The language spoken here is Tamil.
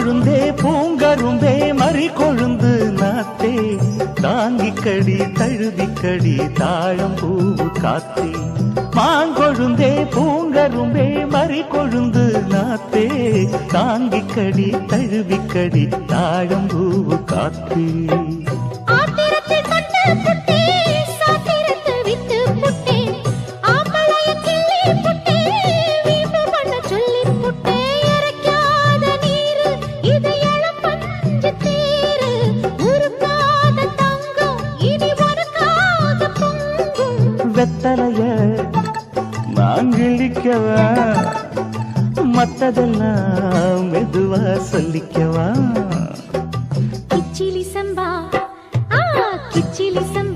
கொழுந்தே பூங்கரும்பே மறி கொழுந்து நாத்தே தாங்கிக்கடி தழுதிக்கடி தாழம் பூவு காத்தே மாங்கொழுந்தே பூங்கரும்பே மறி கொழுந்து நாத்தே தாங்கிக்கடி தழுவிக்கடி தாழம் பூவு காத்தே வெத்தலைய நான் கிழிக்கவா மத்ததெல்லாம் மெதுவா சொல்லிக்கவா கிச்சிலி சம்பா கிச்சிலி சம்பா